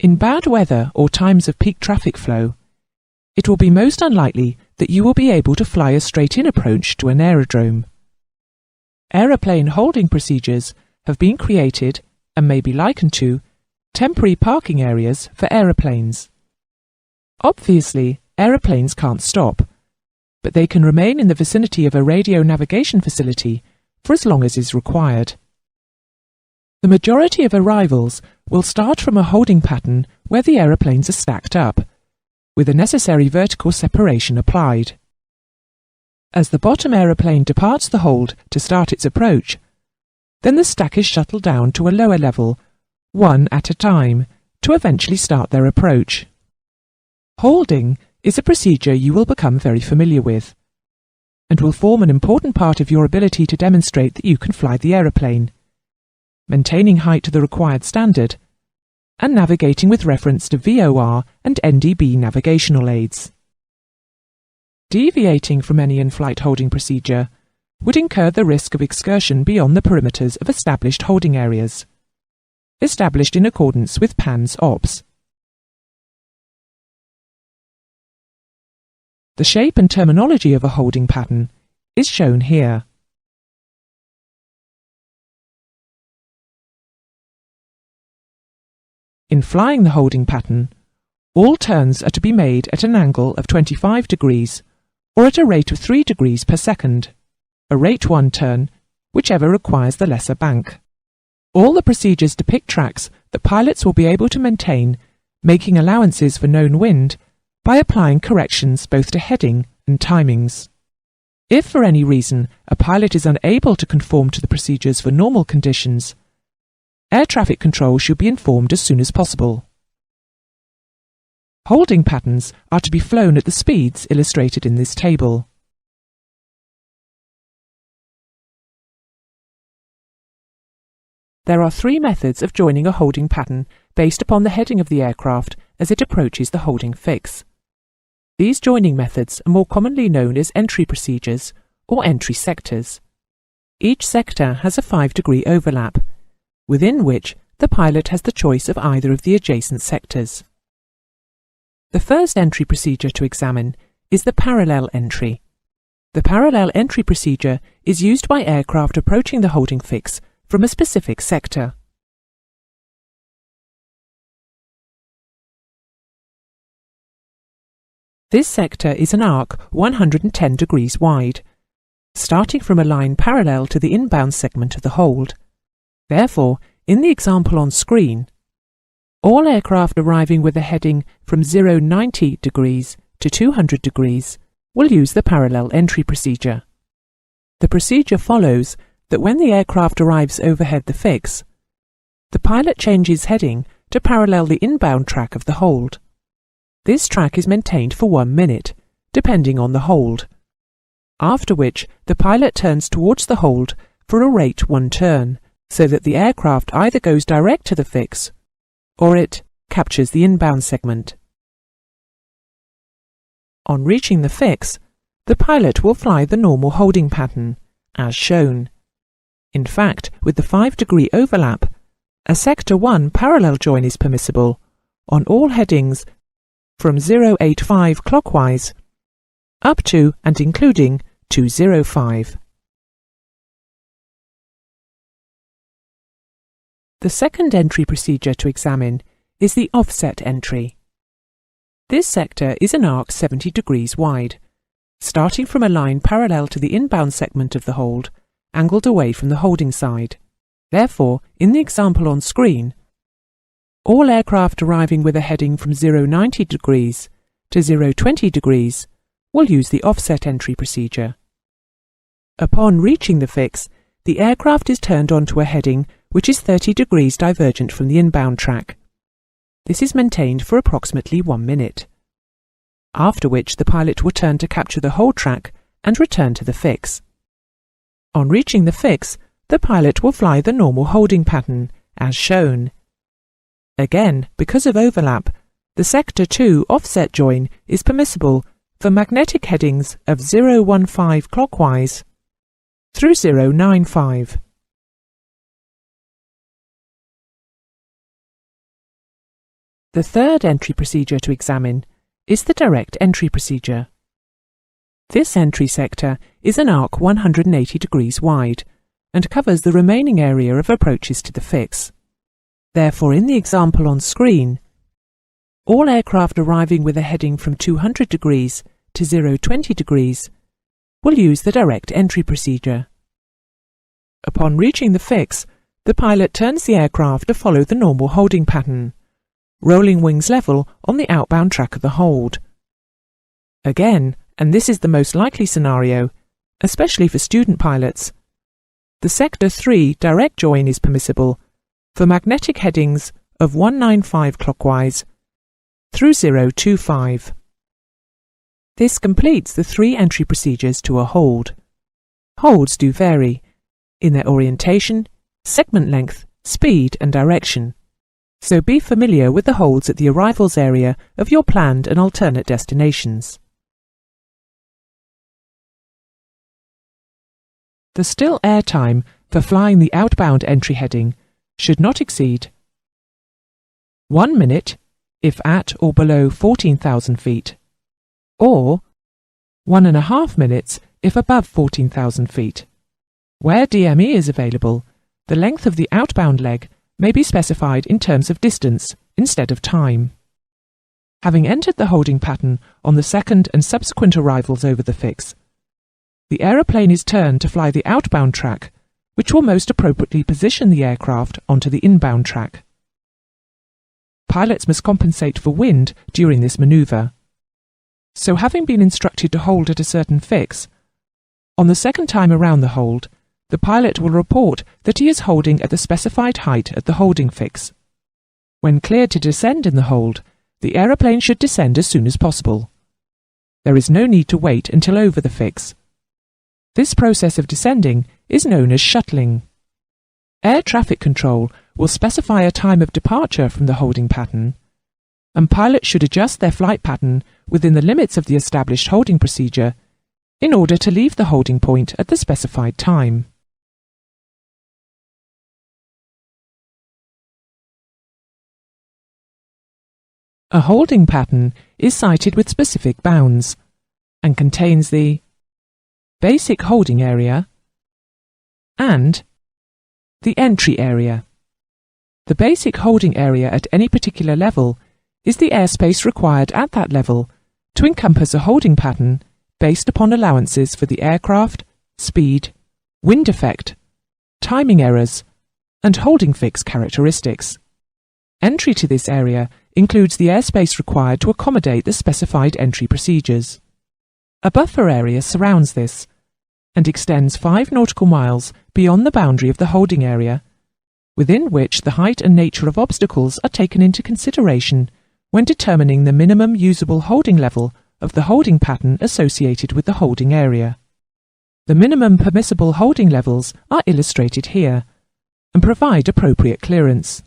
In bad weather or times of peak traffic flow, it will be most unlikely that you will be able to fly a straight-in approach to an aerodrome. Aeroplane holding procedures have been created and may be likened to temporary parking areas for aeroplanes. Obviously, aeroplanes can't stop, but they can remain in the vicinity of a radio navigation facility for as long as is required. The majority of arrivals will start from a holding pattern where the aeroplanes are stacked up, with the necessary vertical separation applied. As the bottom aeroplane departs the hold to start its approach, then the stack is shuttled down to a lower level, one at a time, to eventually start their approach. Holding is a procedure you will become very familiar with, and will form an important part of your ability to demonstrate that you can fly the aeroplane, maintaining height to the required standard, and navigating with reference to VOR and NDB navigational aids. Deviating from any in-flight holding procedure would incur the risk of excursion beyond the perimeters of established holding areas, established in accordance with PANS OPS. The shape and terminology of a holding pattern is shown here. In flying the holding pattern, all turns are to be made at an angle of 25 degrees or at a rate of 3 degrees per second, a rate 1 turn, whichever requires the lesser bank. All the procedures depict tracks that pilots will be able to maintain, making allowances for known wind by applying corrections both to heading and timings. If for any reason a pilot is unable to conform to the procedures for normal conditions, air traffic control should be informed as soon as possible. Holding patterns are to be flown at the speeds illustrated in this table. There are 3 methods of joining a holding pattern based upon the heading of the aircraft as it approaches the holding fix. These joining methods are more commonly known as entry procedures or entry sectors. Each sector has a 5-degree overlap, within which the pilot has the choice of either of the adjacent sectors. The first entry procedure to examine is the parallel entry. The parallel entry procedure is used by aircraft approaching the holding fix from a specific sector. This sector is an arc 110 degrees wide, starting from a line parallel to the inbound segment of the hold. Therefore, in the example on screen, all aircraft arriving with a heading from 090 degrees to 200 degrees will use the parallel entry procedure. The procedure follows that when the aircraft arrives overhead the fix, the pilot changes heading to parallel the inbound track of the hold. This track is maintained for 1 minute, depending on the hold, after which the pilot turns towards the hold for a rate 1 turn, so that the aircraft either goes direct to the fix or it captures the inbound segment. On reaching the fix, the pilot will fly the normal holding pattern, as shown. In fact, with the 5-degree overlap, a Sector 1 parallel join is permissible on all headings from 085 clockwise up to and including 205. The second entry procedure to examine is the offset entry. This sector is an arc 70 degrees wide, starting from a line parallel to the inbound segment of the hold, angled away from the holding side. Therefore, in the example on screen, all aircraft arriving with a heading from 090 degrees to 020 degrees will use the offset entry procedure. Upon reaching the fix, the aircraft is turned onto a heading which is 30 degrees divergent from the inbound track. This is maintained for approximately 1 minute, after which the pilot will turn to capture the hold track and return to the fix. On reaching the fix, the pilot will fly the normal holding pattern, as shown. Again, because of overlap, the Sector 2 offset join is permissible for magnetic headings of 015 clockwise through 095. The third entry procedure to examine is the direct entry procedure. This entry sector is an arc 180 degrees wide and covers the remaining area of approaches to the fix. Therefore, in the example on screen, all aircraft arriving with a heading from 200 degrees to 020 degrees will use the direct entry procedure. Upon reaching the fix, the pilot turns the aircraft to follow the normal holding pattern, rolling wings level on the outbound track of the hold. Again, and this is the most likely scenario, especially for student pilots, the Sector 3 direct join is permissible for magnetic headings of 195 clockwise through 025. This completes the 3 entry procedures to a hold. Holds do vary in their orientation, segment length, speed and direction, so be familiar with the holds at the arrivals area of your planned and alternate destinations. The still air time for flying the outbound entry heading should not exceed 1 minute if at or below 14,000 feet, or 1.5 minutes if above 14,000 feet. Where DME is available, the length of the outbound leg may be specified in terms of distance instead of time. Having entered the holding pattern on the second and subsequent arrivals over the fix, the aeroplane is turned to fly the outbound track, which will most appropriately position the aircraft onto the inbound track. Pilots must compensate for wind during this manoeuvre. So having been instructed to hold at a certain fix, on the second time around the hold, the pilot will report that he is holding at the specified height at the holding fix. When cleared to descend in the hold, the aeroplane should descend as soon as possible. There is no need to wait until over the fix. This process of descending is known as shuttling. Air traffic control will specify a time of departure from the holding pattern, and pilots should adjust their flight pattern within the limits of the established holding procedure in order to leave the holding point at the specified time. A holding pattern is cited with specific bounds and contains the basic holding area and the entry area. The basic holding area at any particular level is the airspace required at that level to encompass a holding pattern based upon allowances for the aircraft, speed, wind effect, timing errors, and holding fix characteristics. Entry to this area includes the airspace required to accommodate the specified entry procedures. A buffer area surrounds this and extends 5 nautical miles beyond the boundary of the holding area, within which the height and nature of obstacles are taken into consideration when determining the minimum usable holding level of the holding pattern associated with the holding area. The minimum permissible holding levels are illustrated here and provide appropriate clearance.